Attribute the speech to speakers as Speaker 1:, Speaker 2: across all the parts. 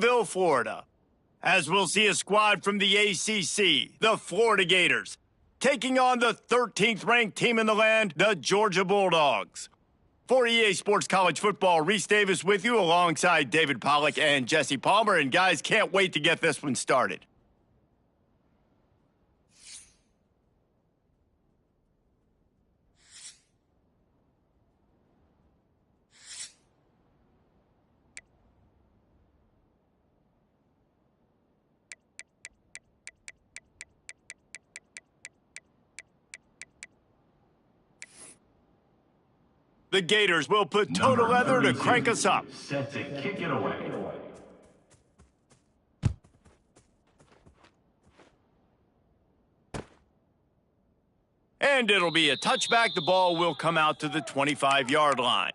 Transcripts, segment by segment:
Speaker 1: Florida, as we'll see a squad from the ACC, the Florida Gators, taking on the 13th-ranked team in the land, the Georgia Bulldogs. For EA Sports College Football, Reese Davis with you alongside David Pollack and Jesse Palmer. And guys, can't wait to get this one started. The Gators will put total leather to crank us up.
Speaker 2: Set to kick it away.
Speaker 1: And it'll be a touchback. The ball will come out to the 25-yard line.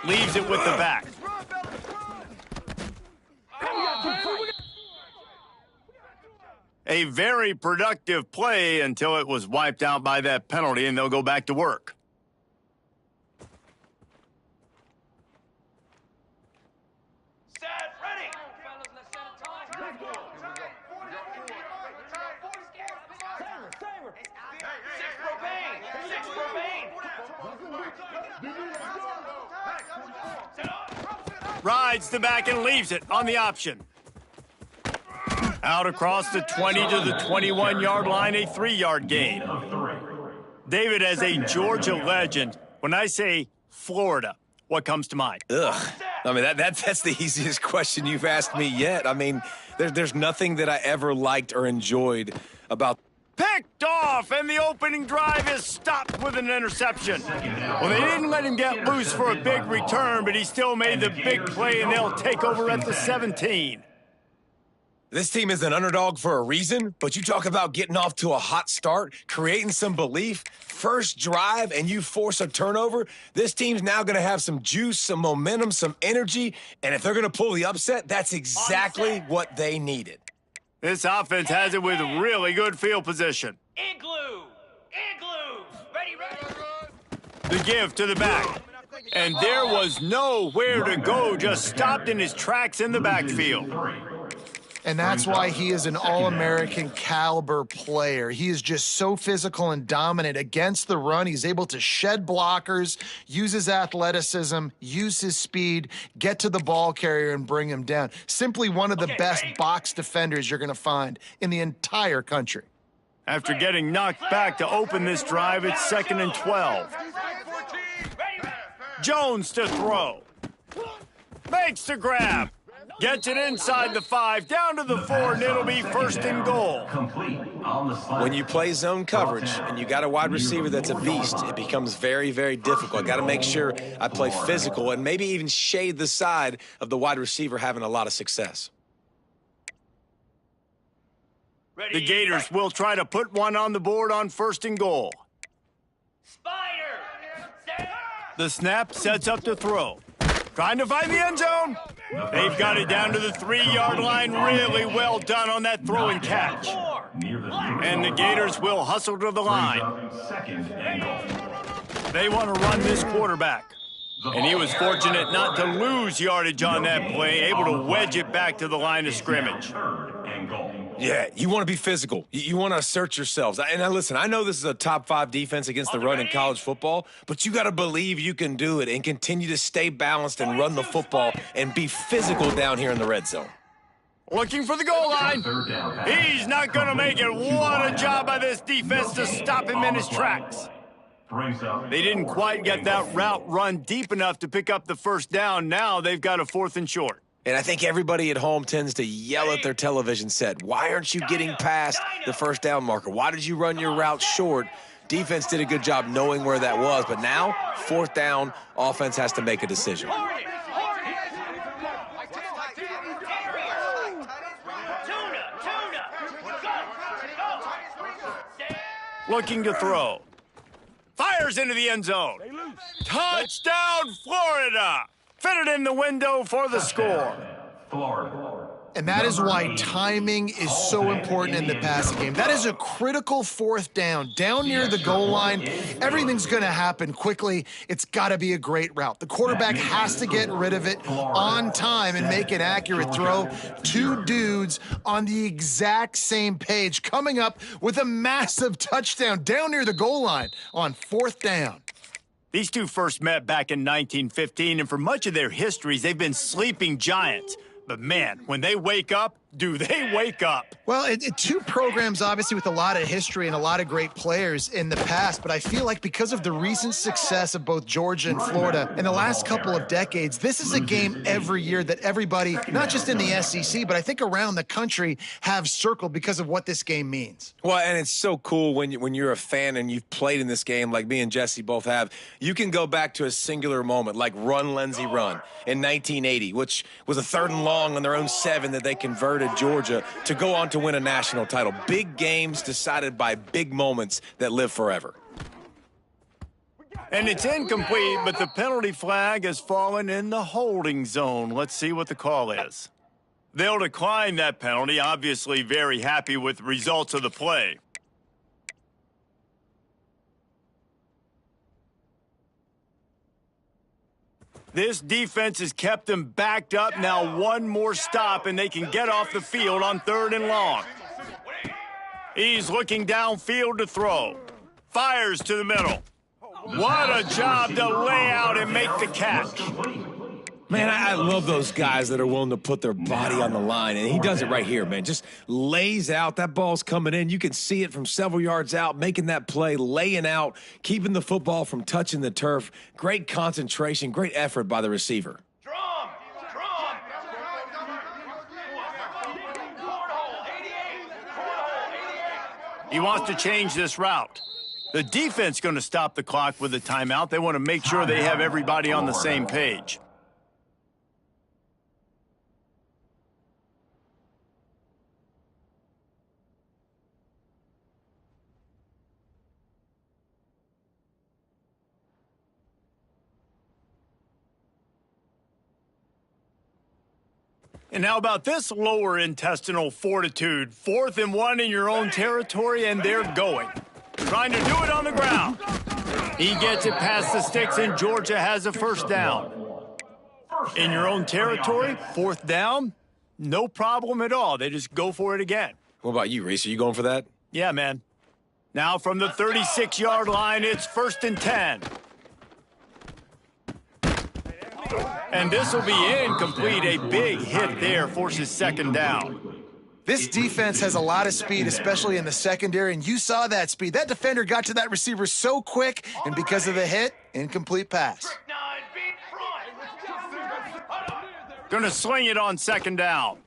Speaker 1: Leaves it with the back. A very productive play until it was wiped out by that penalty, and they'll go back to work. Rides the back and leaves it on the option. Out across the 20 to the 21-yard line, a 3-yard gain. David, as a Georgia legend, when I say Florida, what comes to mind?
Speaker 3: Ugh. I mean, that's the easiest question you've asked me yet. I mean, there's nothing that I ever liked or enjoyed about.
Speaker 1: Picked off, and the opening drive is stopped with an interception. Well, they didn't let him get loose for a big return, but he still made the big play, and they'll take over at the 17.
Speaker 3: This team is an underdog for a reason, but you talk about getting off to a hot start, creating some belief, first drive, and you force a turnover. This team's now going to have some juice, some momentum, some energy, and if they're going to pull the upset, that's exactly what they needed.
Speaker 1: This offense has it with really good field position.
Speaker 4: Igloo! Ready!
Speaker 1: The give to the back. And there was nowhere to go, just stopped in his tracks in the backfield.
Speaker 5: And that's why he is an All-American caliber player. He is just so physical and dominant against the run. He's able to shed blockers, use his athleticism, use his speed, get to the ball carrier and bring him down. Simply one of the best box defenders you're going to find in the entire country.
Speaker 1: After getting knocked back to open this drive, it's 2nd and 12. Jones to throw. Makes the grab. Gets it inside the 5, down to the 4, and it'll be 1st and goal.
Speaker 3: When you play zone coverage and you got a wide receiver that's a beast, it becomes very, very difficult. I got to make sure I play physical and maybe even shade the side of the wide receiver having a lot of success.
Speaker 1: The Gators will try to put one on the board on 1st and goal. The snap sets up to throw. Trying to find the end zone. They've got it down to the 3-yard line. Really well done on that throw and catch. And the Gators will hustle to the line. They want to run this quarterback. And he was fortunate not to lose yardage on that play, able to wedge it back to the line of scrimmage.
Speaker 3: Yeah, you want to be physical. You want to assert yourselves. And listen, I know this is a top 5 defense against the run in college football, but you got to believe you can do it and continue to stay balanced and run the football and be physical down here in the red zone.
Speaker 1: Looking for the goal line. He's not going to make it. What a job by this defense to stop him in his tracks. They didn't quite get that route run deep enough to pick up the 1st down. Now they've got a 4th and short.
Speaker 3: And I think everybody at home tends to yell at their television set. Why aren't you getting past the 1st down marker? Why did you run your route short? Defense did a good job knowing where that was. But now, 4th down, offense has to make a decision.
Speaker 1: Looking to throw. Fires into the end zone. Touchdown, Florida! Fitted in the window for the score.
Speaker 5: And that is why timing is so important in the passing game. That is a critical fourth down. Down near the goal line, everything's going to happen quickly. It's got to be a great route. The quarterback has to get rid of it on time and make an accurate throw. Two dudes on the exact same page coming up with a massive touchdown down near the goal line on fourth down.
Speaker 1: These two first met back in 1915, and for much of their histories, they've been sleeping giants. But man, when they wake up, do they wake up?
Speaker 5: Well, two programs, obviously, with a lot of history and a lot of great players in the past, but I feel like because of the recent success of both Georgia and Florida in the last couple of decades, this is a game every year that everybody, not just in the SEC, but I think around the country, have circled because of what this game means.
Speaker 3: Well, and it's so cool when you're a fan and you've played in this game like me and Jesse both have. You can go back to a singular moment like Run, Lindsey, Run in 1980, which was a 3rd and long on their own 7 that they converted Georgia to go on to win a national title. Big games decided by big moments that live forever.
Speaker 1: And it's incomplete, but the penalty flag has fallen in the holding zone. Let's see what the call is. They'll decline that penalty, obviously very happy with the results of the play. This defense has kept them backed up. Now one more stop, and they can get off the field on 3rd and long. He's looking downfield to throw. Fires to the middle. What a job to lay out and make the catch.
Speaker 3: Man, I love those guys that are willing to put their body on the line, and he does it right here, man. Just lays out. That ball's coming in. You can see it from several yards out, making that play, laying out, keeping the football from touching the turf. Great concentration, great effort by the receiver.
Speaker 1: He wants to change this route. The defense going to stop the clock with a timeout. They want to make sure they have everybody on the same page. And how about this lower intestinal fortitude? 4th and 1 in your own territory, and they're going. Trying to do it on the ground. He gets it past the sticks, and Georgia has a first down. In your own territory, 4th down, no problem at all. They just go for it again.
Speaker 3: What about you, Reese? Are you going for that?
Speaker 1: Yeah, man. Now from the 36-yard line, it's 1st and 10. And this will be incomplete. A big hit there forces 2nd down.
Speaker 5: This defense has a lot of speed, especially in the secondary, and you saw that speed. That defender got to that receiver so quick, and because of the hit, incomplete pass.
Speaker 1: Gonna sling it on 2nd down.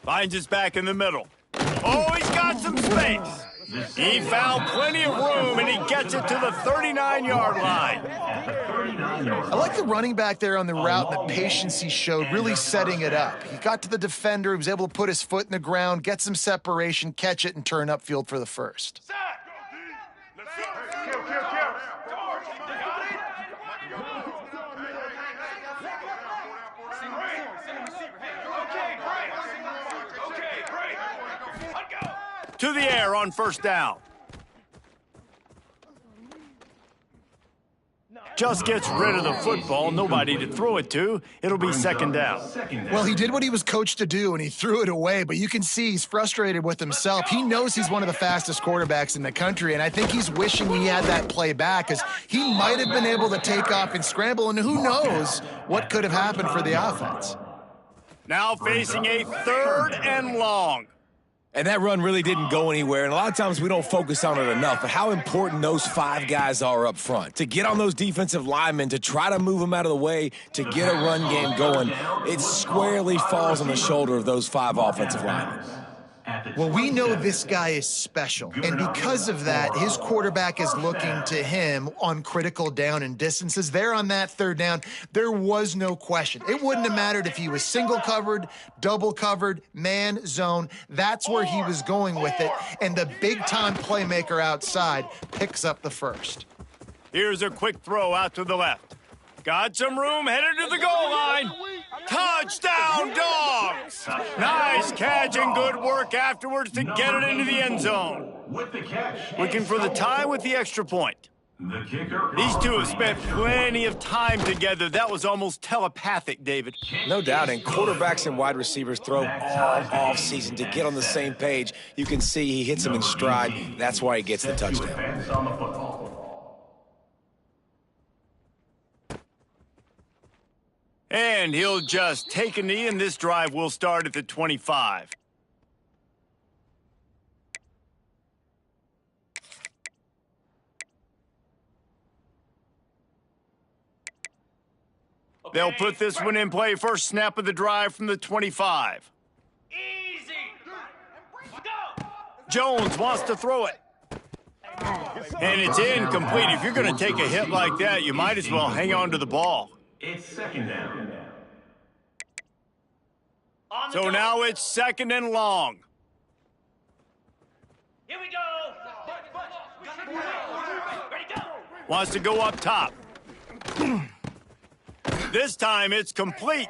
Speaker 1: Finds his back in the middle. Oh, he's got some space. He found plenty of room, and he gets it to the 39-yard line.
Speaker 5: I like the running back there on the route and the patience he showed, really setting it up. He got to the defender, he was able to put his foot in the ground, get some separation, catch it, and turn upfield for the first.
Speaker 1: To the air on 1st down. Just gets rid of the football, nobody to throw it to. It'll be 2nd down.
Speaker 5: Well, he did what he was coached to do, and he threw it away, but you can see he's frustrated with himself. He knows he's one of the fastest quarterbacks in the country, and I think he's wishing he had that play back, because he might have been able to take off and scramble, and who knows what could have happened for the offense.
Speaker 1: Now facing a 3rd and long.
Speaker 3: And that run really didn't go anywhere, and a lot of times we don't focus on it enough, but how important those 5 guys are up front. To get on those defensive linemen, to try to move them out of the way, to get a run game going, it squarely falls on the shoulder of those 5 offensive linemen.
Speaker 5: Well, we know this guy is special, and because of that, his quarterback is looking to him on critical down and distances. There on that 3rd down, there was no question. It wouldn't have mattered if he was single covered, double covered, man, zone. That's where he was going with it, and the big-time playmaker outside picks up the first.
Speaker 1: Here's a quick throw out to the left. Got some room, headed to the goal line. Touchdown, Dogs! Nice catch and good work afterwards to get it into the end zone. Looking for the tie with the extra point. These two have spent plenty of time together. That was almost telepathic, David.
Speaker 3: No doubt, and quarterbacks and wide receivers throw all off-season to get on the same page. You can see he hits them in stride. That's why he gets the touchdown.
Speaker 1: And he'll just take a knee, and this drive will start at the 25. They'll put this one in play. First snap of the drive from the 25.
Speaker 2: Easy. Go.
Speaker 1: Jones wants to throw it. And it's incomplete. If you're going to take a hit like that, you might as well hang on to the ball.
Speaker 2: It's second down.
Speaker 1: So now it's second and long.
Speaker 2: Here we go. Ready, go.
Speaker 1: Wants to go up top. This time it's complete.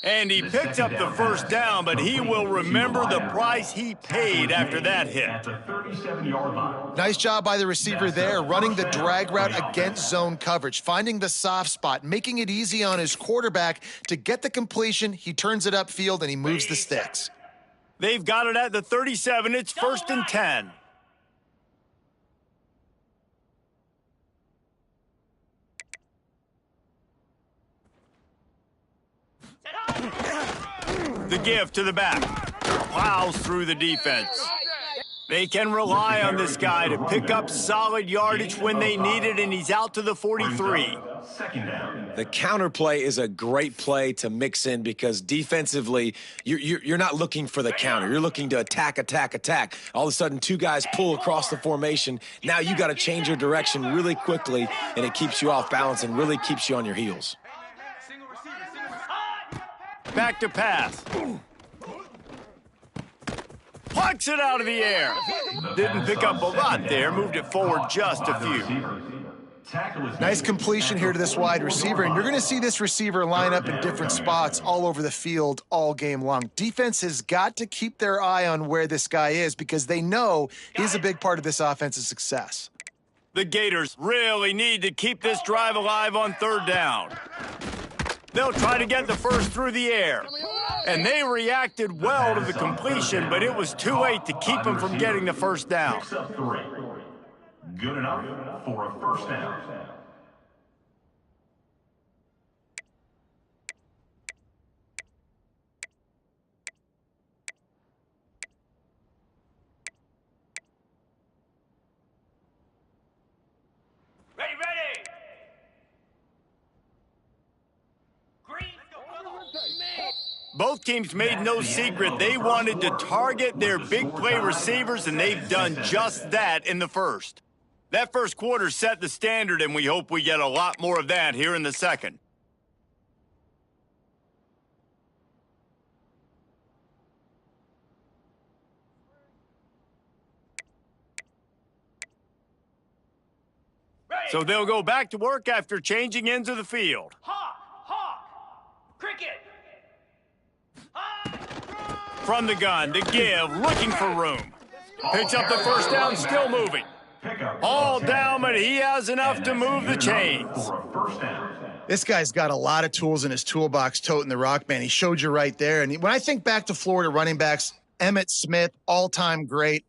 Speaker 1: And he picks up the first down, but he will remember the price he paid after that hit.
Speaker 2: At the 37-yard line.
Speaker 5: Nice job by the receiver there, running the drag route against zone coverage, finding the soft spot, making it easy on his quarterback to get the completion. He turns it upfield, and he moves the sticks.
Speaker 1: They've got it at the 37. It's first and 10. The give to the back. Plows through the defense. They can rely on this guy to pick up solid yardage when they need it, and he's out to the 43.
Speaker 2: Second down.
Speaker 3: The counter play is a great play to mix in because defensively, you're not looking for the counter. You're looking to attack. All of a sudden, two guys pull across the formation. Now you got to change your direction really quickly, and it keeps you off balance and really keeps you on your heels.
Speaker 1: Back to pass. Plucks it out of the air. Didn't pick up a lot there. Moved it forward just a few.
Speaker 5: Nice completion here to this wide receiver, and you're going to see this receiver line up in different spots all over the field all game long. Defense has got to keep their eye on where this guy is because they know he's a big part of this offense's success.
Speaker 1: The Gators really need to keep this drive alive on third down. They'll try to get the first through the air. And they reacted well to the completion, but it was too late to keep them from getting the first down.
Speaker 2: Good enough for a first down. Ready. Green.
Speaker 1: Both teams made no secret they wanted to target their big play receivers, and they've done just that in the first. That first quarter set the standard, and we hope we get a lot more of that here in the second.
Speaker 2: Ready.
Speaker 1: So they'll go back to work after changing ends of the field.
Speaker 2: Hawk. Cricket.
Speaker 1: From the gun, the give, looking for room. Picks up the first down, still moving. All down, but he has enough to move the chains.
Speaker 5: This guy's got a lot of tools in his toolbox toting the rock, man. He showed you right there. And when I think back to Florida running backs, Emmitt Smith, all-time great.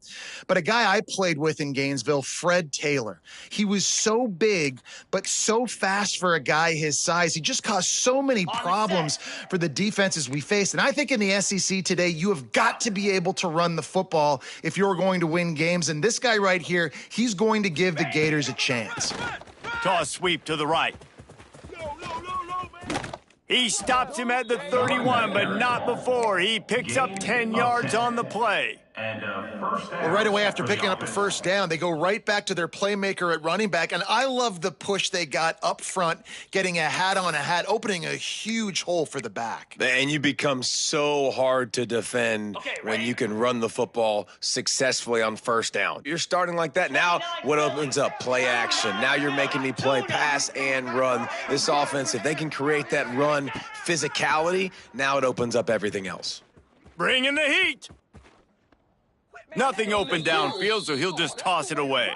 Speaker 5: But a guy I played with in Gainesville, Fred Taylor. He was so big, but so fast for a guy his size. He just caused so many problems for the defenses we faced. And I think in the SEC today, you have got to be able to run the football if you're going to win games. And this guy right here, he's going to give the Gators a chance.
Speaker 1: Toss sweep to the right. He stops him at the 31, but not before. He picks up 10 yards on the play.
Speaker 2: And first down.
Speaker 5: Well, right away after picking up a first down, they go right back to their playmaker at running back. And I love the push they got up front, getting a hat on a hat, opening a huge hole for the back.
Speaker 3: And you become so hard to defend when you can run the football successfully on first down. You're starting like that. Now what opens up? Play action. Now you're making me play pass and run. This offense, if they can create that run physicality, now it opens up everything else.
Speaker 1: Bring in the heat. Nothing open downfield, so he'll just toss it away.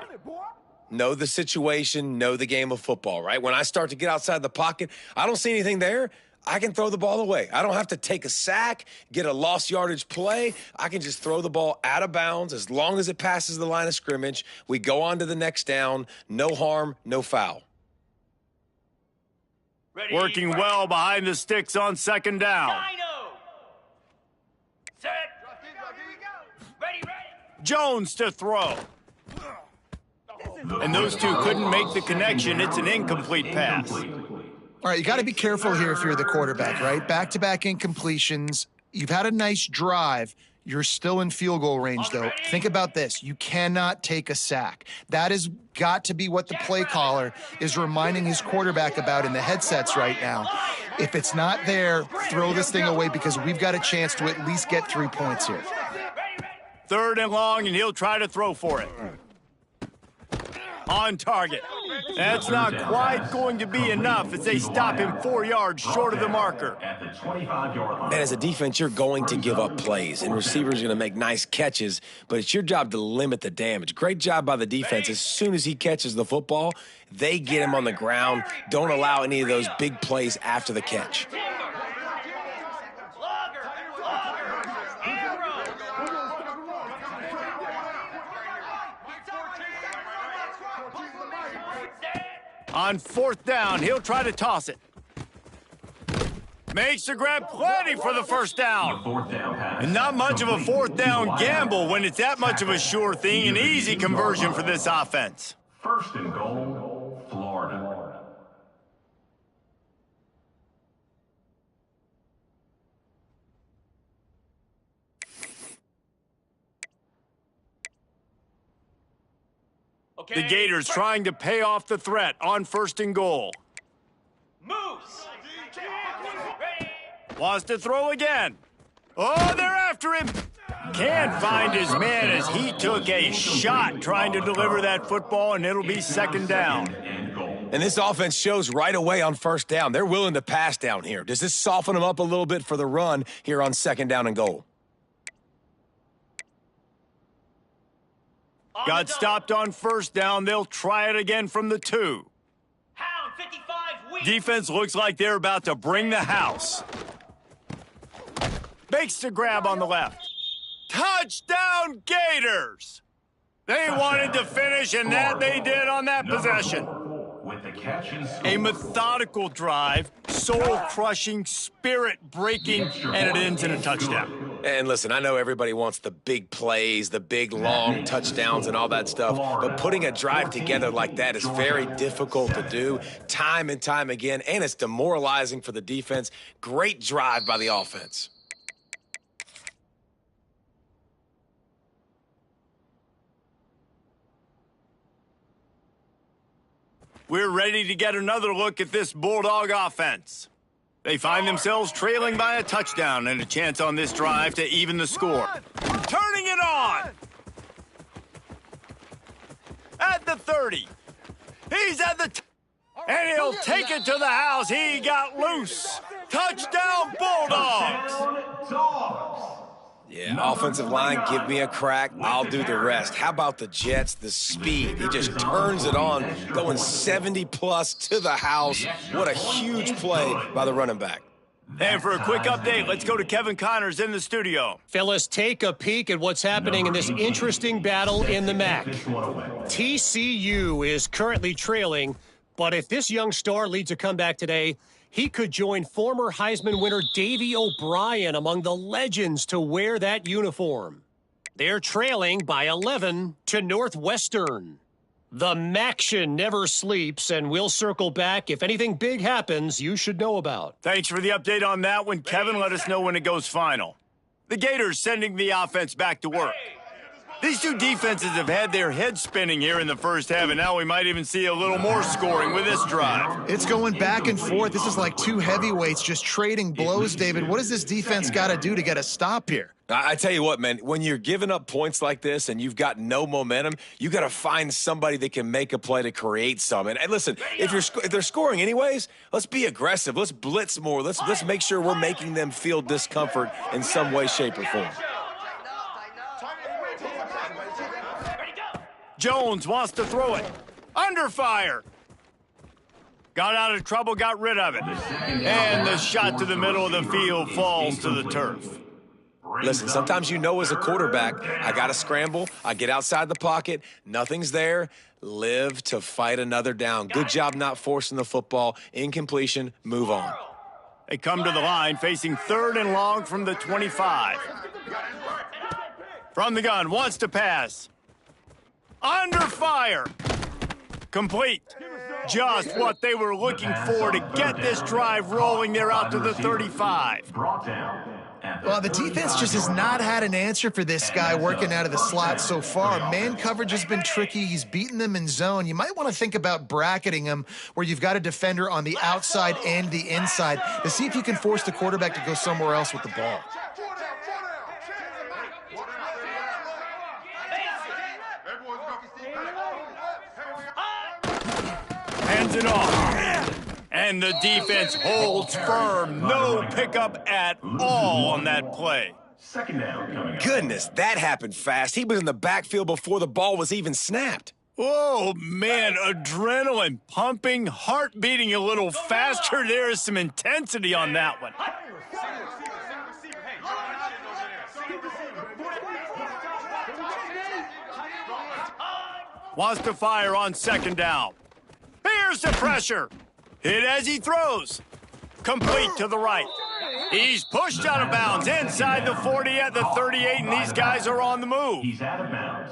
Speaker 3: Know the situation, know the game of football, right? When I start to get outside the pocket, I don't see anything there. I can throw the ball away. I don't have to take a sack, get a lost yardage play. I can just throw the ball out of bounds as long as it passes the line of scrimmage. We go on to the next down. No harm, no foul.
Speaker 1: Working well behind the sticks on second down.
Speaker 4: Set. Ready.
Speaker 1: Jones to throw. And those two couldn't make the connection. It's an incomplete pass.
Speaker 5: All right, you got to be careful here if you're the quarterback, right? Back-to-back incompletions. You've had a nice drive. You're still in field goal range, though. Think about this. You cannot take a sack. That has got to be what the play caller is reminding his quarterback about in the headsets right now. If it's not there, throw this thing away because we've got a chance to at least get 3 points here.
Speaker 1: Third and long, and he'll try to throw for it. On target. That's not quite going to be enough as they stop him 4 yards short of the marker.
Speaker 2: At the 25-yard line.
Speaker 3: And as a defense, you're going to give up plays, and receivers are going to make nice catches, but it's your job to limit the damage. Great job by the defense. As soon as he catches the football, they get him on the ground. Don't allow any of those big plays after the catch.
Speaker 1: On fourth down, he'll try to toss it. Makes the grab plenty for the first down.
Speaker 2: Fourth down pass.
Speaker 1: And not much of a fourth down gamble when it's that much of a sure thing. An easy conversion for this offense.
Speaker 2: First and goal, Florida.
Speaker 1: The Gators trying to pay off the threat on first and goal.
Speaker 4: Moves. Ready.
Speaker 1: Wants to throw again. Oh, they're after him. Can't find his man as he took a shot trying to deliver that football, and it'll be second down.
Speaker 3: And this offense shows right away on first down. They're willing to pass down here. Does this soften them up a little bit for the run here on second down and goal?
Speaker 1: Got stopped on first down. They'll try it again from the 2.
Speaker 4: Hound 55 weak.
Speaker 1: Defense looks like they're about to bring the house. Makes the grab on the left. Touchdown, Gators! They wanted to finish, and that they did on that possession.
Speaker 2: With the catch and score.
Speaker 1: A methodical drive, soul-crushing, spirit-breaking, and it ends in a touchdown.
Speaker 3: And listen, I know everybody wants the big plays, the big long touchdowns and all that stuff, but putting a drive together like that is very difficult to do time and time again, and it's demoralizing for the defense. Great drive by the offense.
Speaker 1: We're ready to get another look at this Bulldog offense. They find themselves trailing by a touchdown and a chance on this drive to even the score. Turning it on! At the 30. He's at the... and he'll take it to the house. He got loose. Touchdown, Bulldogs!
Speaker 2: Dogs.
Speaker 3: Yeah, offensive line, give me a crack. I'll do the rest. How about the Jets, the speed? He just turns it on, going 70-plus to the house. What a huge play by the running back.
Speaker 1: And for a quick update, let's go to Kevin Connors in the studio.
Speaker 6: Fellas, take a peek at what's happening in this interesting battle in the MAC. TCU is currently trailing, but if this young star leads a comeback today, he could join former Heisman winner Davey O'Brien among the legends to wear that uniform. They're trailing by 11 to Northwestern. The Maction never sleeps, and we'll circle back. If anything big happens, you should know about.
Speaker 1: Thanks for the update on that one, Kevin. Let us know when it goes final. The Gators sending the offense back to work. These two defenses have had their heads spinning here in the first half, and now we might even see a little more scoring with this drive.
Speaker 5: It's going back and forth. This is like two heavyweights just trading blows, David. What does this defense got to do to get a stop here?
Speaker 3: I tell you what, man, when you're giving up points like this and you've got no momentum, you got to find somebody that can make a play to create some. And listen, if they're scoring anyways, let's be aggressive. Let's blitz more. Let's make sure we're making them feel discomfort in some way, shape, or form.
Speaker 1: Jones wants to throw it. Under fire. Got out of trouble, got rid of it. And the shot to the middle of the field falls to the turf.
Speaker 3: Listen, sometimes you know as a quarterback, I got to scramble. I get outside the pocket. Nothing's there. Live to fight another down. Good job not forcing the football. Incompletion. Move on.
Speaker 1: They come to the line facing 3rd and long from the 25. From the gun, wants to pass. Under fire. Complete. Just what they were looking for to get this drive rolling. They're out to the 35.
Speaker 5: Well, the defense just has not had an answer for this guy working out of the slot so far. Man coverage has been tricky. He's beaten them in zone. You might want to think about bracketing him where you've got a defender on the outside and the inside to see if you can force the quarterback to go somewhere else with the ball.
Speaker 1: Hands it off. And the defense holds firm. No pickup at all on that play.
Speaker 2: Second down coming up.
Speaker 3: Goodness, that happened fast. He was in the backfield before the ball was even snapped.
Speaker 1: Oh, man, adrenaline pumping, heart beating a little faster. There is some intensity on that one. Wants to fire on 2nd down. Here's the pressure. Hit as he throws. Complete to the right. He's pushed out of bounds inside the 40 at the 38, and these guys are on the move.
Speaker 2: He's out of bounds.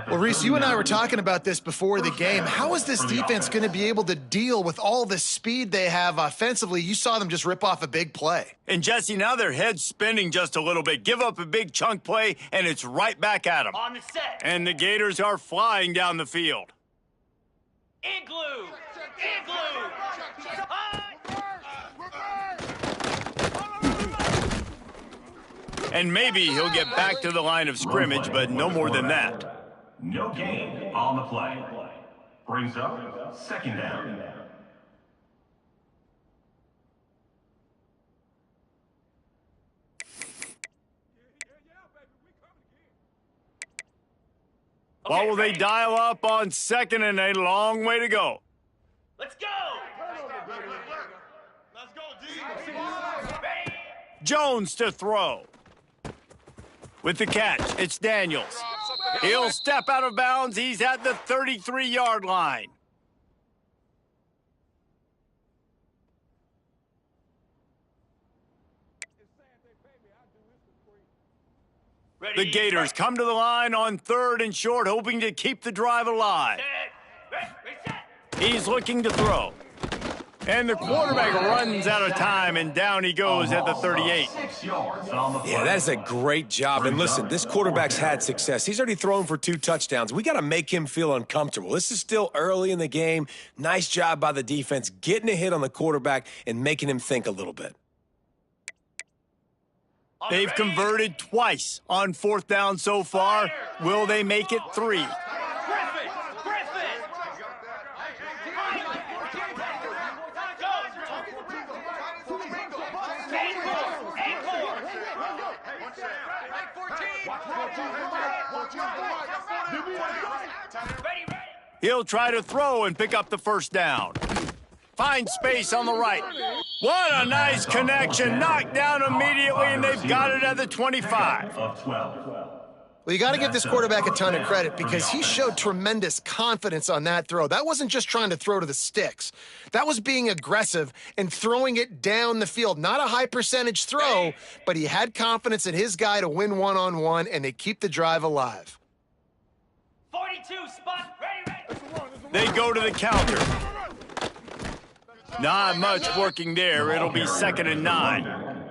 Speaker 5: Well, Reese, you and I were talking about this before the game. How is this defense going to be able to deal with all the speed they have offensively? You saw them just rip off a big play.
Speaker 1: And, Jesse, now their head's spinning just a little bit. Give up a big chunk play, and it's right back at them.
Speaker 4: On the set.
Speaker 1: And the Gators are flying down the field.
Speaker 4: Igloo. Igloo.
Speaker 1: And maybe he'll get back to the line of scrimmage, but no more than that.
Speaker 2: No gain on the play. Brings up 2nd down.
Speaker 1: What will they dial up on 2nd and a long way to go?
Speaker 4: Let's go. Let's go, D. Ready.
Speaker 1: Jones to throw. With the catch, it's Daniels. He'll step out of bounds. He's at the 33-yard line.
Speaker 4: Ready.
Speaker 1: The Gators come to the line on 3rd and short, hoping to keep the drive alive. He's looking to throw. And the quarterback runs out of time, and down he goes at the 38.
Speaker 2: 6 yards on the play.
Speaker 3: Yeah, that is a great job. And listen, this quarterback's had success. He's already thrown for 2 touchdowns. We got to make him feel uncomfortable. This is still early in the game. Nice job by the defense, getting a hit on the quarterback and making him think a little bit.
Speaker 1: They've converted twice on 4th down so far. Will they make it 3? He'll try to throw and pick up the 1st down. Finds space on the right. What a nice connection. Knocked down immediately, and they've got it at the 25.
Speaker 2: Of 12.
Speaker 5: Well, you got to give this quarterback a ton of credit because he showed tremendous confidence on that throw. That wasn't just trying to throw to the sticks. That was being aggressive and throwing it down the field. Not a high percentage throw, but he had confidence in his guy to win one-on-one, and they keep the drive alive.
Speaker 4: 42 spot. Ready.
Speaker 1: They go to the counter. Not much working there. It'll be 2nd and 9.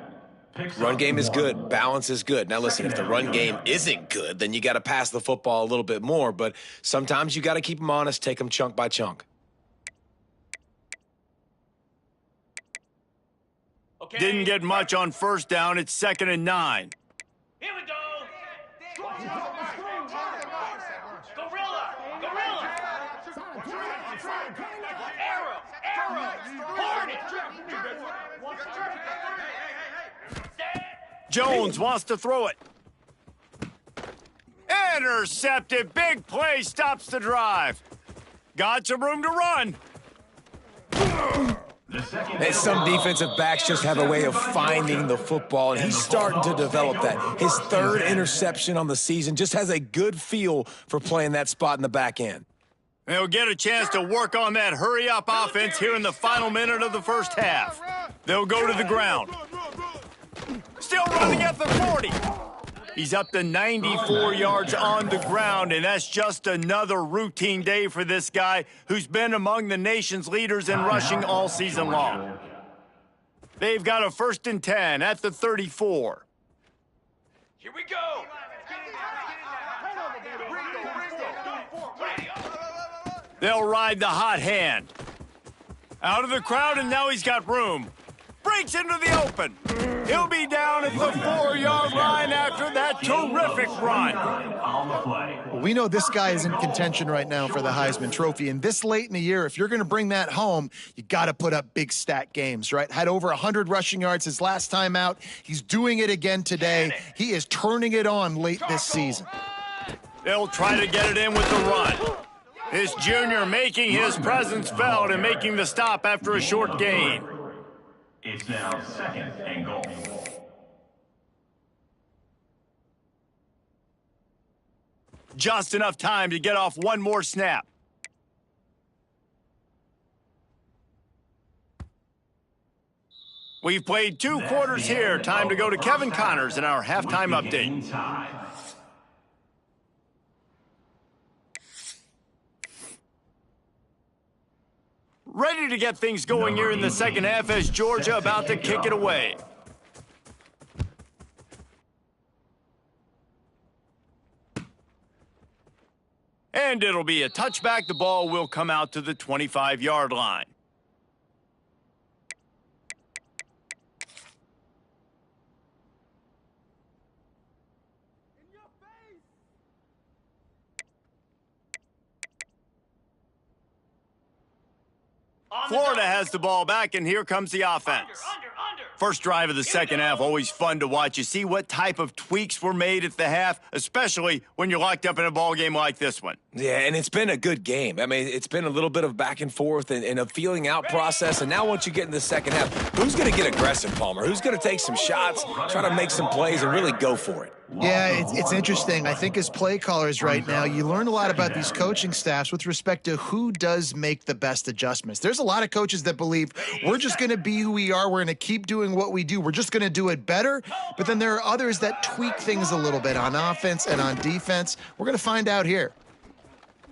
Speaker 3: Run game is good. Balance is good. Now, listen, if the run game isn't good, then you got to pass the football a little bit more. But sometimes you got to keep them honest, take them chunk by chunk.
Speaker 4: Okay.
Speaker 1: Didn't get much on first down. It's 2nd and 9.
Speaker 4: Here we go. Gorilla. Gorilla. Arrow. Arrow. Hornet. Stand.
Speaker 1: Jones wants to throw it. Intercepted. Big play stops the drive. Got some room to run.
Speaker 3: And some defensive backs just have a way of finding the football, and he's starting to develop that. His 3rd interception on the season, just has a good feel for playing that spot in the back end.
Speaker 1: They'll get a chance to work on that hurry-up offense here in the final minute of the first half. They'll go to the ground. Still running at the 40. He's up to 94 yards on the ground, and that's just another routine day for this guy who's been among the nation's leaders in rushing all season long. They've got a 1st and 10 at the 34.
Speaker 4: Here we go.
Speaker 1: They'll ride the hot hand. Out of the crowd, and now he's got room. Breaks into the open. He'll be down at the 4-yard line after that terrific run.
Speaker 5: Well, we know this guy is in contention right now for the Heisman Trophy, and this late in the year, if you're going to bring that home, you got to put up big stat games, right? Had over 100 rushing yards his last time out. He's doing it again today. He is turning it on late this season.
Speaker 1: They'll try to get it in with the run. This junior making his presence felt and making the stop after a short gain.
Speaker 2: It's now 2nd and goal.
Speaker 1: Just enough time to get off one more snap. We've played 2 quarters here. Time to go to Kevin Connors in our halftime update. Ready to get things going here in the second half as Georgia about to kick it away. And it'll be a touchback. The ball will come out to the 25-yard line. Florida has the ball back, and here comes the offense.
Speaker 4: Under.
Speaker 1: First drive of the second half, always fun to watch. You see what type of tweaks were made at the half, especially when you're locked up in a ball game like this one.
Speaker 3: Yeah, and it's been a good game. I mean, it's been a little bit of back and forth and a feeling out process. And now once you get in the second half, who's going to get aggressive, Palmer? Who's going to take some shots, try to make some plays, and really go for it?
Speaker 5: Yeah, it's interesting. I think as play callers right now, you learn a lot about these coaching staffs with respect to who does make the best adjustments. There's a lot of coaches that believe we're just going to be who we are. We're going to keep doing what we do. We're just going to do it better. But then there are others that tweak things a little bit on offense and on defense. We're going to find out here.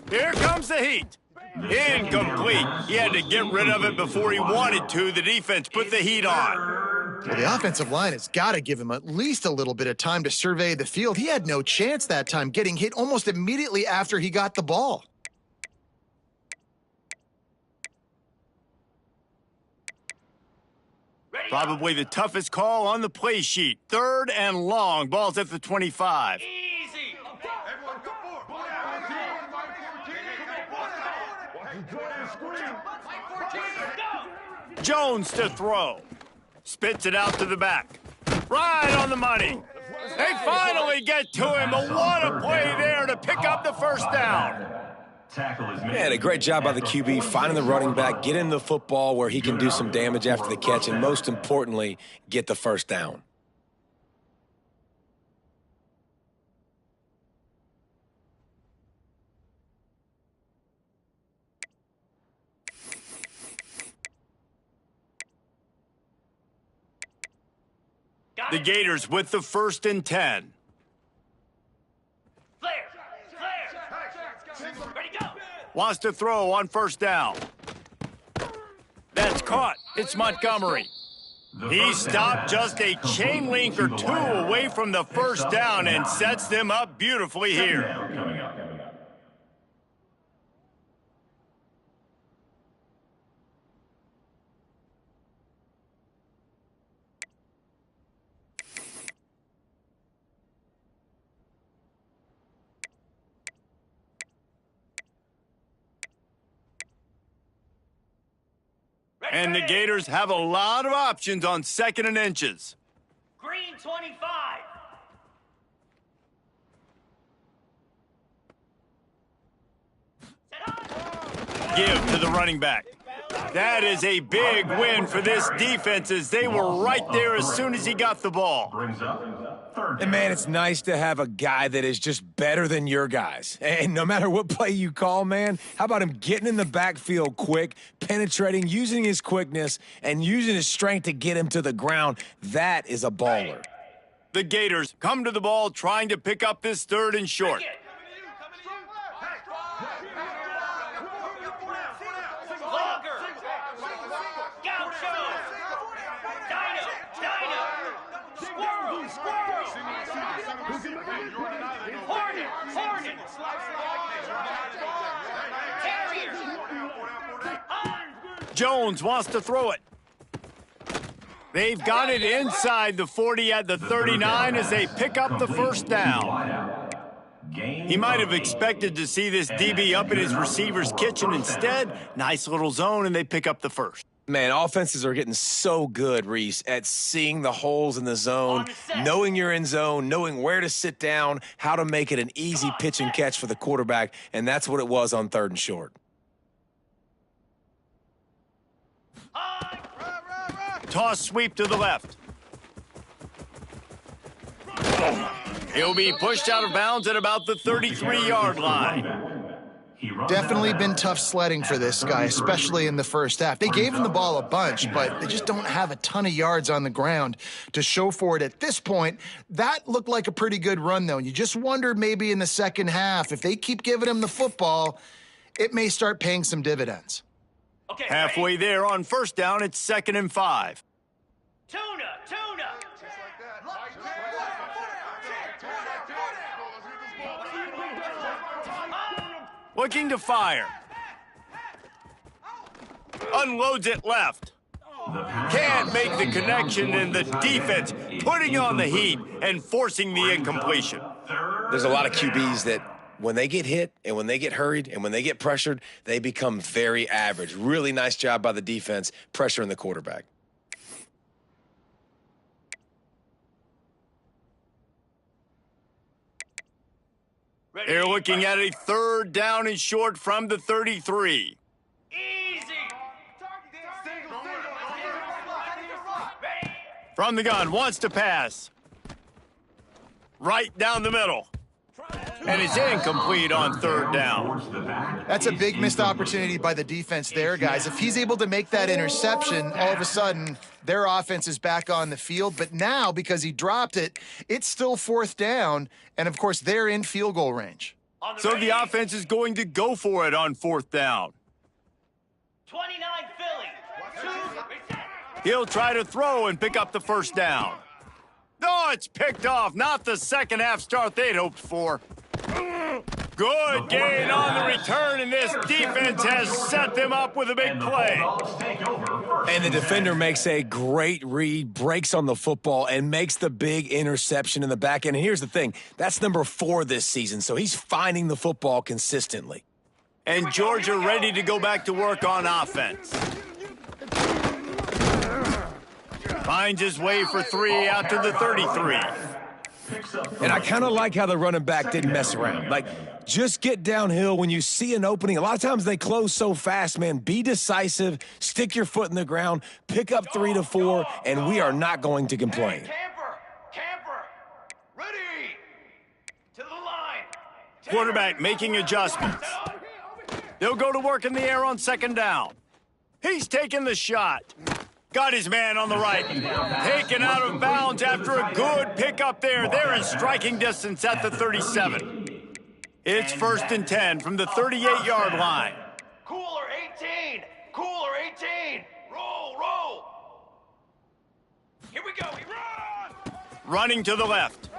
Speaker 1: Here comes the heat. Incomplete. He had to get rid of it before he wanted to. The defense put the heat on.
Speaker 5: Well, the offensive line has got to give him at least a little bit of time to survey the field. He had no chance that time, getting hit almost immediately after he got the ball.
Speaker 1: Probably the toughest call on the play sheet. 3rd and long. Ball's at the 25.
Speaker 4: Easy.
Speaker 1: Jones to throw. Spits it out to the back. Right on the money. They finally get to him. But what a play there to pick up the first down.
Speaker 2: Tackle is made.
Speaker 3: Yeah, a great job by the QB, finding the running back, getting the football where he can do some damage after the catch, and most importantly, get the first down.
Speaker 1: The Gators with the 1st and 10.
Speaker 4: Flare. Ready, go.
Speaker 1: Wants to throw on first down. That's caught. It's Montgomery. He stopped just a chain link or two away from the first down and sets them up beautifully here.
Speaker 2: Coming up.
Speaker 1: And the Gators have a lot of options on 2nd and inches.
Speaker 4: Green 25.
Speaker 1: Give to the running back. That is a big win for this defense as they were right there as soon as he got the ball.
Speaker 2: Brings up 3rd.
Speaker 3: And man, it's nice to have a guy that is just better than your guys. And no matter what play you call, man, how about him getting in the backfield quick, penetrating, using his quickness, and using his strength to get him to the ground? That is a baller.
Speaker 1: The Gators come to the ball trying to pick up this 3rd and short. Jones wants to throw it. They've got it inside the 40 at the 39 as they pick up the first down. He might have expected to see this DB up in his receiver's kitchen. Instead, nice little zone, and they pick up the first.
Speaker 3: Man, offenses are getting so good, Reese, at seeing the holes in the zone, knowing you're in zone, knowing where to sit down, how to make it an easy pitch and catch for the quarterback, and that's what it was on 3rd and short.
Speaker 1: Toss sweep to the left. He'll be pushed out of bounds at about the 33-yard line.
Speaker 5: Definitely been tough sledding for this guy, especially in the first half. They gave him the ball a bunch, but they just don't have a ton of yards on the ground to show for it at this point. That looked like a pretty good run, though. You just wonder maybe in the second half, if they keep giving him the football, it may start paying some dividends.
Speaker 4: Okay,
Speaker 1: Halfway there on first down, it's 2nd and 5.
Speaker 4: Tuna.
Speaker 1: Looking to fire. Unloads it left. Can't make the connection, and the defense putting on the heat and forcing the incompletion.
Speaker 3: There's a lot of QBs that when they get hit and when they get hurried and when they get pressured, they become very average. Really nice job by the defense pressuring the quarterback.
Speaker 1: They're looking at a 3rd down and short from the 33.
Speaker 4: Easy.
Speaker 1: From the gun, wants to pass. Right down the middle. And it's incomplete on 3rd down.
Speaker 5: That's a big missed opportunity by the defense there, guys. If he's able to make that interception, all of a sudden, their offense is back on the field. But now, because he dropped it, it's still 4th down. And, of course, they're in field goal range.
Speaker 1: So the offense is going to go for it on 4th down.
Speaker 4: 29 Philly.
Speaker 1: He'll try to throw and pick up the first down. No, it's picked off. Not the second half start they'd hoped for. Good gain on the return, and this defense has set them up with a big play.
Speaker 3: And the defender makes a great read, breaks on the football, and makes the big interception in the back end. And here's the thing, that's number 4 this season, so he's finding the football consistently.
Speaker 1: And Georgia ready to go back to work on offense. Finds his way for 3 out to the 33.
Speaker 3: And I kind of like how the running back didn't mess around. Like, just get downhill when you see an opening. A lot of times they close so fast, man. Be decisive, stick your foot in the ground, pick up 3 to 4, and we are not going to complain.
Speaker 4: Camper, ready, to the line.
Speaker 1: Quarterback making adjustments. They'll go to work in the air on 2nd down. He's taking the shot. Got his man on the right. Taken out of bounds after a good pickup there. They're in striking distance at the 37. It's 1st and 10 from the 38-yard line.
Speaker 4: Cooler 18, roll. Here we go. We run!
Speaker 1: Running to the left.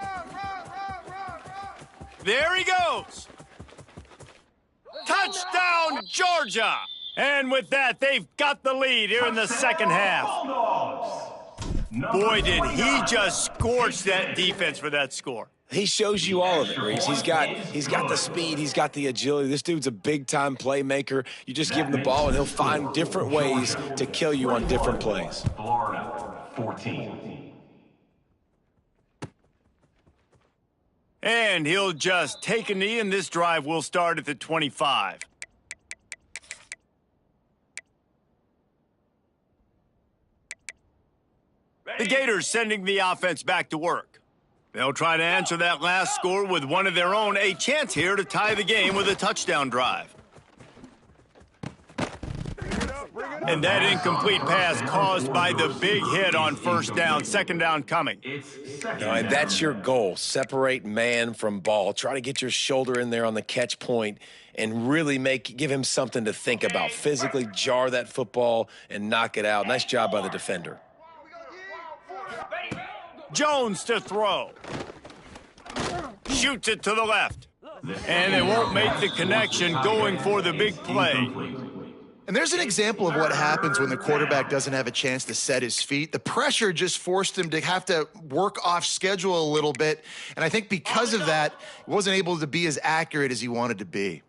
Speaker 1: There he goes. Touchdown, Georgia! And with that, they've got the lead here in the second half. Boy, did he just scorch that defense for that score.
Speaker 3: He shows you all of it, Reese. He's got the speed, he's got the agility. This dude's a big-time playmaker. You just give him the ball, and he'll find different ways to kill you on different plays.
Speaker 2: Florida, 14.
Speaker 1: And he'll just take a knee, and this drive will start at the 25. The Gators sending the offense back to work. They'll try to answer that last score with one of their own, a chance here to tie the game with a touchdown drive. And that incomplete pass caused by the big hit on first down, second down coming.
Speaker 3: And that's your goal. Separate man from ball. Try to get your shoulder in there on the catch point and really give him something to think about. Physically jar that football and knock it out. Nice job by the defender.
Speaker 1: Jones to throw. Shoots it to the left. And they won't make the connection going for the big play.
Speaker 5: And there's an example of what happens when the quarterback doesn't have a chance to set his feet. The pressure just forced him to have to work off schedule a little bit. And I think because of that, he wasn't able to be as accurate as he wanted to be.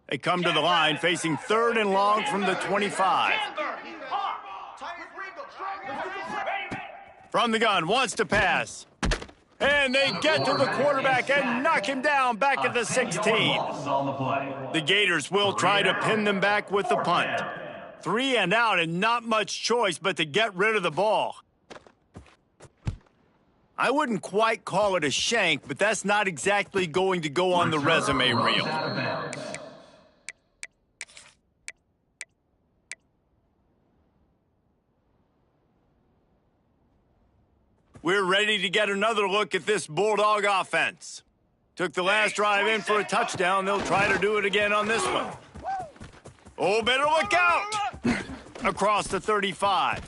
Speaker 1: They come to the line facing third and long from the 25. From the gun, wants to pass. And they get to the quarterback and knock him down back at the 16. The Gators will try to pin them back with the punt. 3 and out and not much choice but to get rid of the ball. I wouldn't quite call it a shank, but that's not exactly going to go on the resume reel. We're ready to get another look at this Bulldog offense. Took the last drive in for a touchdown. They'll try to do it again on this one. Oh, better look out! Across the 35.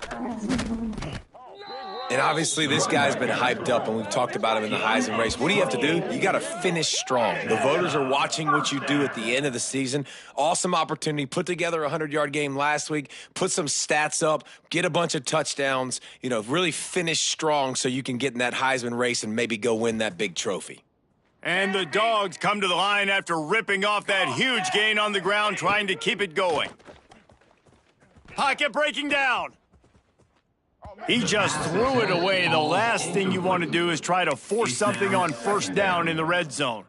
Speaker 3: And obviously, this guy's been hyped up, and we've talked about him in the Heisman race. What do you have to do? You got to finish strong. The voters are watching what you do at the end of the season. Awesome opportunity. Put together a 100-yard game last week. Put some stats up. Get a bunch of touchdowns. You know, really finish strong so you can get in that Heisman race and maybe go win that big trophy.
Speaker 1: And the Dogs come to the line after ripping off that huge gain on the ground, trying to keep it going. Pocket breaking down. He just threw it away. The last thing you want to do is try to force something on first down in the red zone.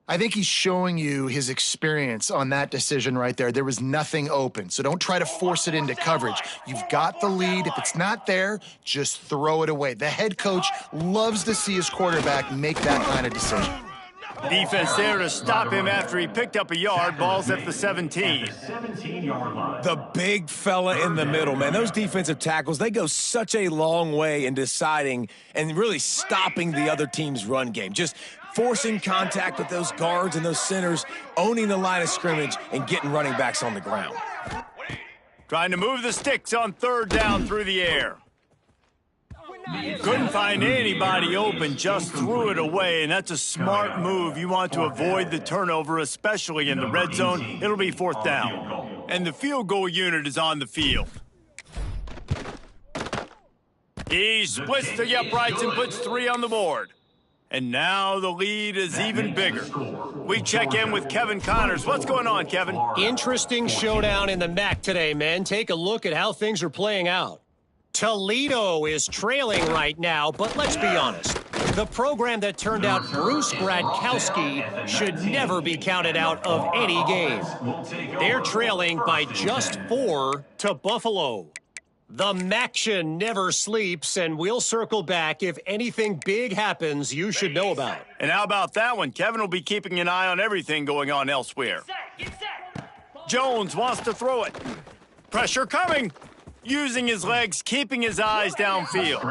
Speaker 5: I think he's showing you his experience on that decision right there. There was nothing open, so don't try to force it into coverage. You've got the lead. If it's not there, just throw it away. The head coach loves to see his quarterback make that kind of decision.
Speaker 1: Defense there to stop him after he picked up a yard. Ball's at the 17.
Speaker 3: The big fella in the middle, man. Those defensive tackles, they go such a long way in deciding and really stopping the other team's run game. Just forcing contact with those guards and those centers, owning the line of scrimmage, and getting running backs on the ground.
Speaker 1: Trying to move the sticks on third down through the air. Couldn't find anybody open, just threw it away, and that's a smart move. You want to avoid the turnover, especially in the red zone. It'll be fourth down. And the field goal unit is on the field. He splits the uprights and puts 3 on the board. And now the lead is even bigger. We check in with Kevin Connors. What's going on, Kevin?
Speaker 6: Interesting showdown in the MAC today, men. Take a look at how things are playing out. Toledo is trailing right now, but let's be honest. The program that turned out Bruce Gradkowski should never be counted out of any game. They're trailing by just 4 to Buffalo. The Maction never sleeps, and we'll circle back if anything big happens you should know about.
Speaker 1: And how about that one? Kevin will be keeping an eye on everything going on elsewhere. Jones wants to throw it. Pressure coming. Using his legs, keeping his eyes downfield.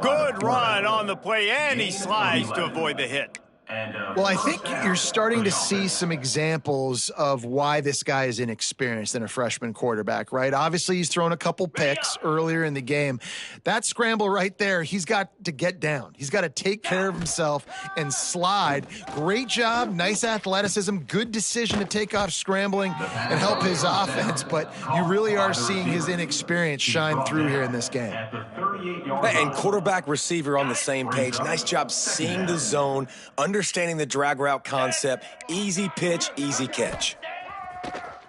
Speaker 1: Good run on the play, and he slides to avoid the hit.
Speaker 5: Well, I think you're starting to see some examples of why this guy is inexperienced in a freshman quarterback, right? Obviously, he's thrown a couple picks earlier in the game. That scramble right there, he's got to get down. He's got to take care of himself and slide. Great job, nice athleticism, good decision to take off scrambling and help his offense, but you really are seeing his inexperience shine through here in this game.
Speaker 3: And quarterback receiver on the same page. Nice job seeing the zone, understanding the drag route concept. Easy pitch, easy catch.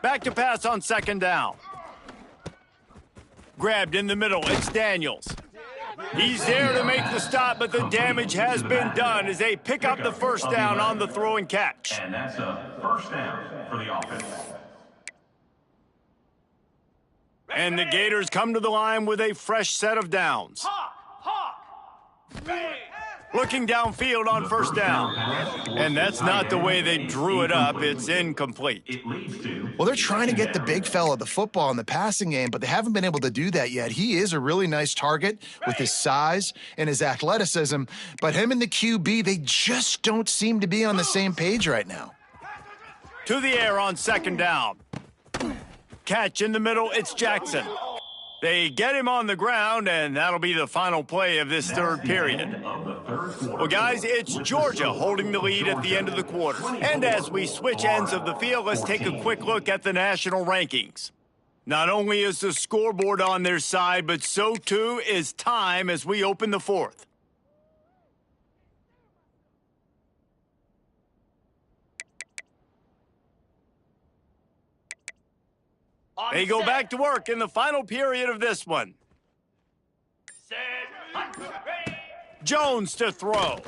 Speaker 1: Back to pass on second down. Grabbed in the middle, it's Daniels. He's there to make the stop, but the damage has been done as they pick up the first down on the throw and catch.
Speaker 2: And that's a first down for the offense.
Speaker 1: And the Gators come to the line with a fresh set of downs. Looking downfield on first down. And that's not the way they drew it up. It's incomplete.
Speaker 5: Well, they're trying to get the big fella the football in the passing game, but they haven't been able to do that yet. He is a really nice target with his size and his athleticism, but him and the QB, they just don't seem to be on the same page right now.
Speaker 1: To the air on second down. Catch in the middle, it's Jackson. They get him on the ground, and that'll be the final play of this third period. Well, guys, it's Georgia holding the lead at the end of the quarter. And as we switch ends of the field, let's take a quick look at the national rankings. Not only is the scoreboard on their side, but so too is time as we open the fourth. They go back to work in the final period of this one. Jones to throw.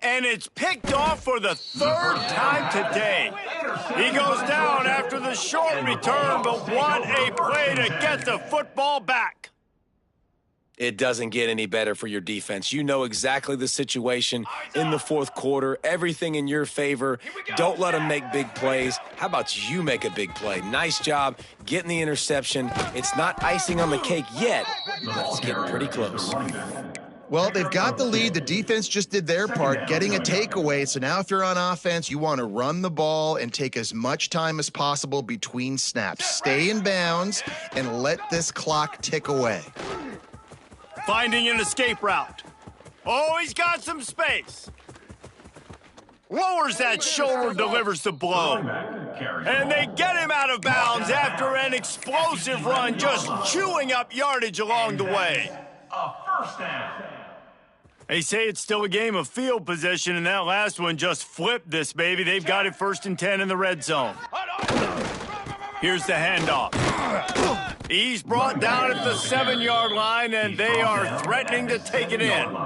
Speaker 1: And it's picked off for the third time today. He goes down after the short return, but what a play to get the football back.
Speaker 3: It doesn't get any better for your defense. You know exactly the situation in the fourth quarter, everything in your favor. Don't let them make big plays. How about you make a big play? Nice job getting the interception. It's not icing on the cake yet, but it's getting pretty close.
Speaker 5: Well, they've got the lead. The defense just did their part, getting a takeaway. So now if you're on offense, you want to run the ball and take as much time as possible between snaps. Stay in bounds and let this clock tick away.
Speaker 1: Finding an escape route. Oh, he's got some space. Lowers that shoulder, delivers the blow. And they get him out of bounds after an explosive run, just chewing up yardage along the way.
Speaker 2: A first down.
Speaker 1: They say it's still a game of field position, and that last one just flipped this baby. They've got it 1st and 10 in the red zone. Here's the handoff. He's brought down at the 7-yard line, and they are threatening to take it in.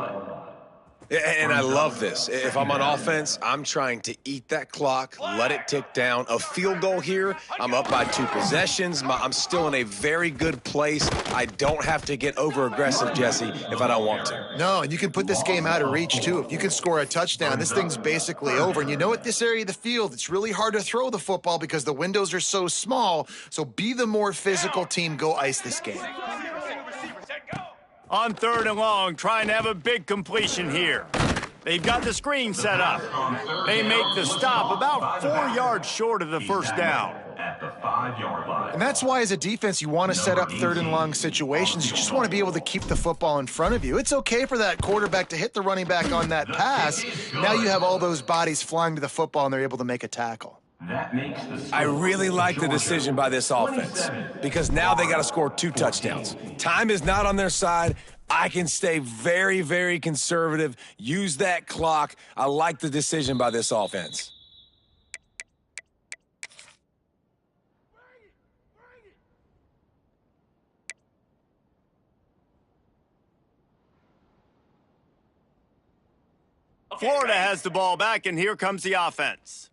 Speaker 3: And I love this. If I'm on offense, I'm trying to eat that clock, let it tick down. A field goal here, I'm up by 2 possessions. I'm still in a very good place. I don't have to get over-aggressive, Jesse, if I don't want to.
Speaker 5: No, and you can put this game out of reach, too. If you can score a touchdown, this thing's basically over. And you know, at this area of the field, it's really hard to throw the football because the windows are so small. So be the more physical team. Go ice this game.
Speaker 1: On 3rd and long, trying to have a big completion here. They've got the screen set up. They make the stop about 4 yards short of the first down.
Speaker 2: At the 5-yard line.
Speaker 5: And that's why, as a defense, you want to set up 3rd and long situations. You just want to be able to keep the football in front of you. It's okay for that quarterback to hit the running back on that pass. Now you have all those bodies flying to the football, and they're able to make a tackle.
Speaker 2: That makes the
Speaker 3: I really like the decision by this offense because now they got to score 2 touchdowns. Time is not on their side. I can stay very, very conservative, use that clock. I like the decision by this offense.
Speaker 1: Florida has the ball back, and here comes the offense.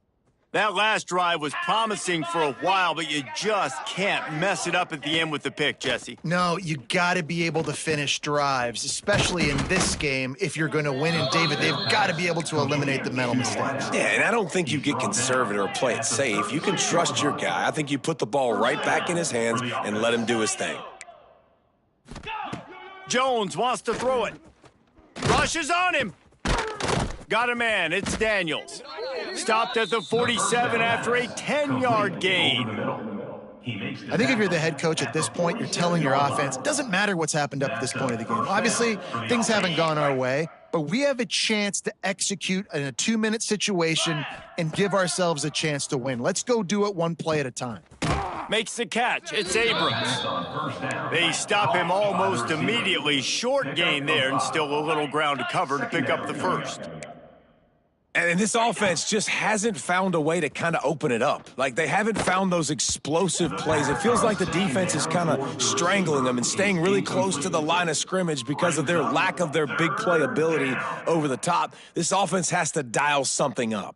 Speaker 1: That last drive was promising for a while, but you just can't mess it up at the end with the pick, Jesse.
Speaker 5: No, you got to be able to finish drives, especially in this game. If you're going to win, and David, they've got to be able to eliminate the mental mistakes.
Speaker 3: Yeah, and I don't think you get conservative or play it safe. You can trust your guy. I think you put the ball right back in his hands and let him do his thing.
Speaker 1: Jones wants to throw it. Rushes on him. Got a man, it's Daniels. Stopped at the 47 after a 10-yard gain.
Speaker 5: I think if you're the head coach at this point, you're telling your offense, it doesn't matter what's happened up to this point of the game. Obviously, things haven't gone our way, but we have a chance to execute in a 2-minute situation and give ourselves a chance to win. Let's go do it one play at a time.
Speaker 1: Makes the catch. It's Abrams. They stop him almost immediately. Short gain there and still a little ground to cover to pick up the first.
Speaker 3: And this offense just hasn't found a way to kind of open it up. Like, they haven't found those explosive plays. It feels like the defense is kind of strangling them and staying really close to the line of scrimmage because of their lack of their big play ability over the top. This offense has to dial something up.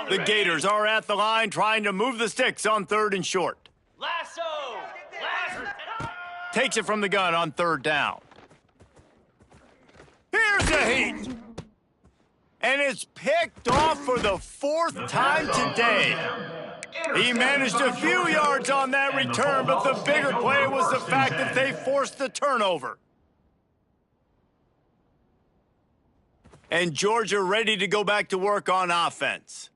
Speaker 1: The Gators are at the line trying to move the sticks on 3rd and short.
Speaker 4: Lasso!
Speaker 1: Takes it from the gun on 3rd down. Here's the heat. And it's picked off for the 4th time today. He managed a few yards on that return, but the bigger play was the fact that they forced the turnover. And Georgia ready to go back to work on offense.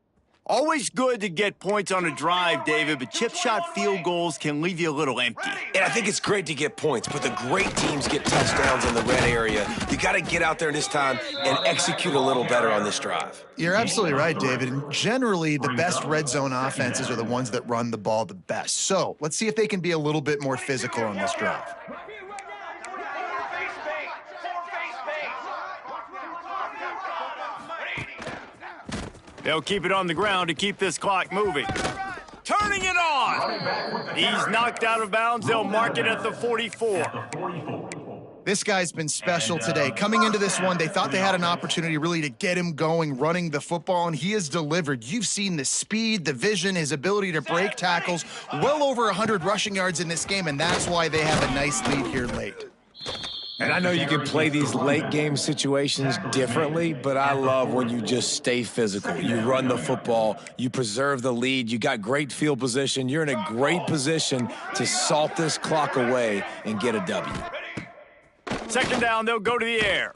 Speaker 1: Always good to get points on a drive, David, but chip shot field goals can leave you a little empty.
Speaker 3: And I think it's great to get points, but the great teams get touchdowns in the red area. You got to get out there this time and execute a little better on this drive.
Speaker 5: You're absolutely right, David. And generally, the best red zone offenses are the ones that run the ball the best. So let's see if they can be a little bit more physical on this drive.
Speaker 1: They'll keep it on the ground to keep this clock moving. Turning it on! He's knocked out of bounds. They'll mark it at the 44.
Speaker 5: This guy's been special today. Coming into this one, they thought they had an opportunity really to get him going, running the football, and he has delivered. You've seen the speed, the vision, his ability to break tackles, well over 100 rushing yards in this game, and that's why they have a nice lead here late.
Speaker 3: And I know you can play these late game situations differently, but I love when you just stay physical. You run the football, you preserve the lead, you got great field position. You're in a great position to salt this clock away and get a W.
Speaker 1: 2nd down, they'll go to the air.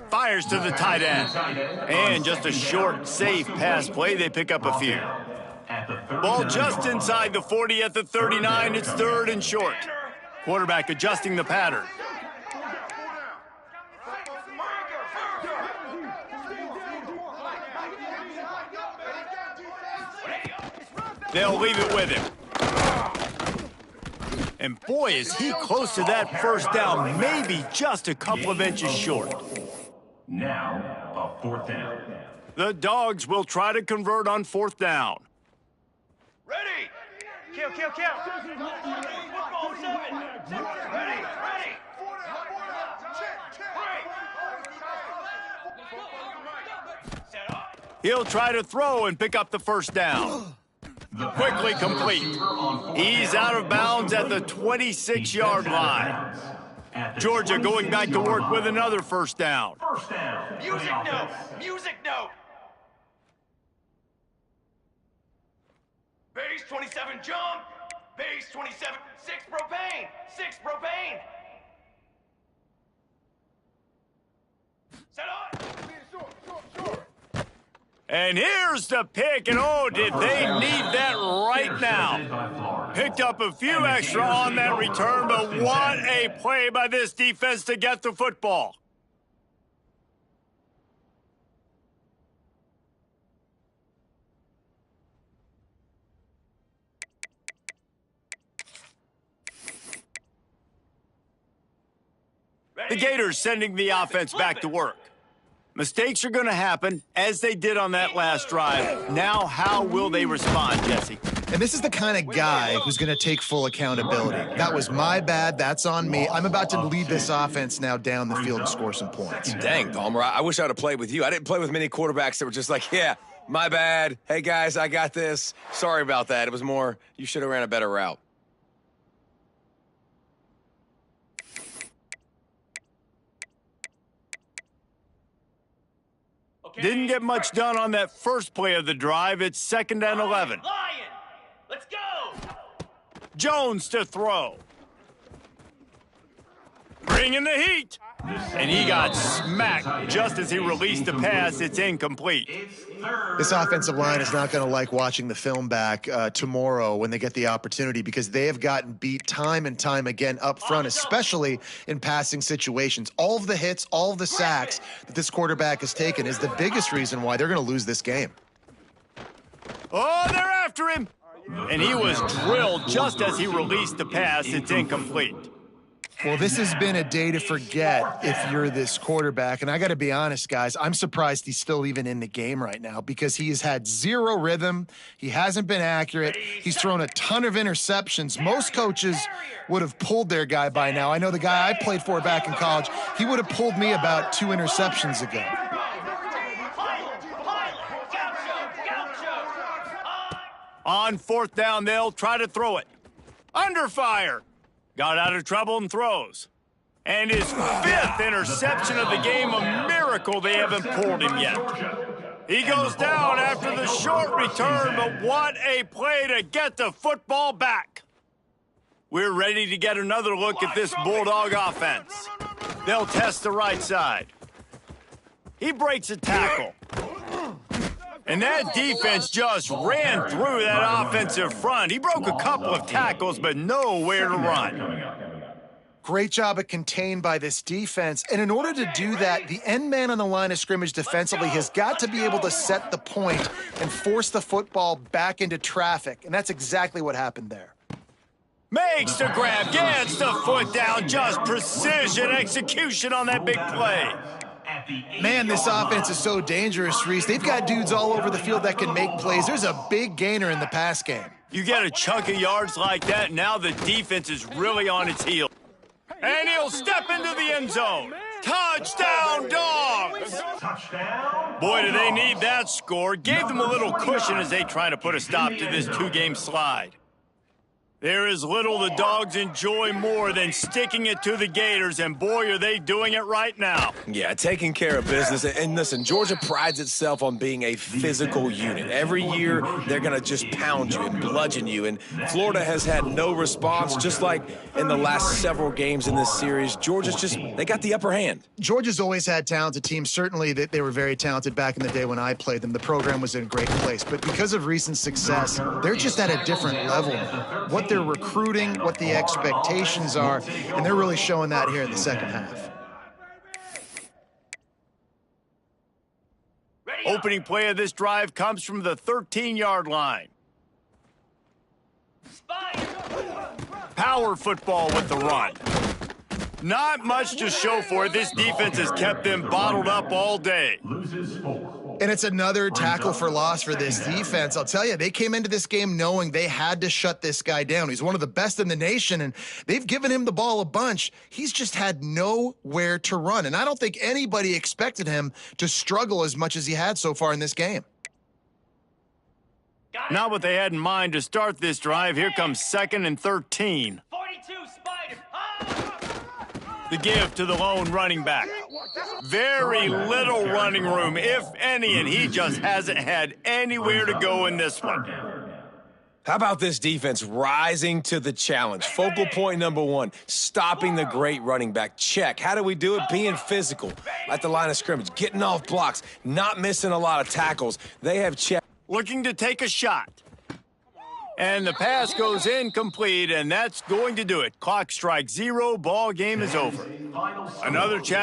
Speaker 1: Fires to the tight end. And just a short, safe pass play. They pick up a few. Ball just inside the 40 at the 39. It's 3rd and short. Quarterback adjusting the pattern. They'll leave it with him. And boy, is he close to that 1st down, maybe just a couple of inches short.
Speaker 2: Now, a 4th down.
Speaker 1: The Dogs will try to convert on 4th down.
Speaker 4: Ready! Kill! Football 7! Ready! Set up!
Speaker 1: He'll try to throw and pick up the 1st down. Quickly complete. He's out of bounds at the 26-yard line. Georgia going back to work with another 1st down.
Speaker 4: Music note! Music note! Base 27 jump! Base 27, 6 propane! 6 propane! Set up!
Speaker 1: And here's the pick, and oh, did they need that right now. Picked up a few extra on that return, but what a play by this defense to get the football. The Gators sending the offense back to work. Mistakes are going to happen, as they did on that last drive. Now, how will they respond, Jesse?
Speaker 5: And this is the kind of guy who's going to take full accountability. That was my bad. That's on me. I'm about to lead this offense now down the field and score some points.
Speaker 3: Dang, Palmer, I wish I would have played with you. I didn't play with many quarterbacks that were just like, yeah, my bad. Hey, guys, I got this. Sorry about that. It was more, you should have ran a better route.
Speaker 1: Didn't get much done on that first play of the drive. It's 2nd and 11.
Speaker 4: Lion! Let's go!
Speaker 1: Jones to throw. bringing the heat. And he got smacked just as he released the pass. It's incomplete.
Speaker 5: This offensive line is not going to like watching the film back tomorrow when they get the opportunity, because they have gotten beat time and time again up front, especially in passing situations. All of the hits, all of the sacks that this quarterback has taken is the biggest reason why they're going to lose this game.
Speaker 1: Oh, they're after him. And he was drilled just as he released the pass. It's incomplete.
Speaker 5: Well, this has been a day to forget if you're this quarterback. And I got to be honest, guys, I'm surprised he's still even in the game right now, because he has had zero rhythm. He hasn't been accurate. He's thrown a ton of interceptions. Most coaches would have pulled their guy by now. I know the guy I played for back in college, he would have pulled me about 2 interceptions ago.
Speaker 1: On fourth down, they'll try to throw it. Under fire. Got out of trouble and throws. And his 5th interception of the game, a miracle they haven't pulled him yet. He goes down after the short return, but what a play to get the football back. We're ready to get another look at this Bulldog offense. They'll test the right side. He breaks a tackle. And that defense just ran through that offensive front. He broke a couple of tackles, but nowhere to run.
Speaker 5: Great job at contained by this defense. And in order to do that, the end man on the line of scrimmage defensively has got to be able to set the point and force the football back into traffic. And that's exactly what happened there.
Speaker 1: Makes the grab, gets the foot down, just precision execution on that big play.
Speaker 5: Man, this offense is so dangerous, Reese. They've got dudes all over the field that can make plays. There's a big gainer in the pass game.
Speaker 1: You get a chunk of yards like that, now the defense is really on its heels. And he'll step into the end zone. Touchdown, Dogs! Boy, do they need that score. Gave them a little cushion as they try to put a stop to this 2-game slide. There is little the Dogs enjoy more than sticking it to the Gators, and boy, are they doing it right now.
Speaker 3: Yeah, taking care of business. And listen, Georgia prides itself on being a physical unit. Every year, they're going to just pound you and bludgeon you. And Florida has had no response, just like in the last several games in this series. Georgia's just, they got the upper hand.
Speaker 5: Georgia's always had talented teams. Certainly, they were very talented back in the day when I played them. The program was in a great place. But because of recent success, they're just at a different level. What they're recruiting, what the expectations are, and they're really showing that here in the second half.
Speaker 1: Opening play of this drive comes from the 13-yard line. Power football with the run. Not much to show for it. This defense has kept them bottled up all day.
Speaker 5: And it's another tackle for loss for this defense. I'll tell you, they came into this game knowing they had to shut this guy down. He's one of the best in the nation, and they've given him the ball a bunch. He's just had nowhere to run. And I don't think anybody expected him to struggle as much as he had so far in this game.
Speaker 1: Not what they had in mind to start this drive. Here comes 2nd and 13.
Speaker 4: 42 Spider.
Speaker 1: The give to the lone running back. Very little running room, if any, and he just hasn't had anywhere to go in this one.
Speaker 3: How about this defense rising to the challenge? Focal point number 1, stopping the great running back. Check. How do we do it? Being physical at the line of scrimmage, getting off blocks, not missing a lot of tackles. They have checked.
Speaker 1: Looking to take a shot. And the pass goes incomplete, and that's going to do it. Clock strikes 0, ball game is over. Another chap.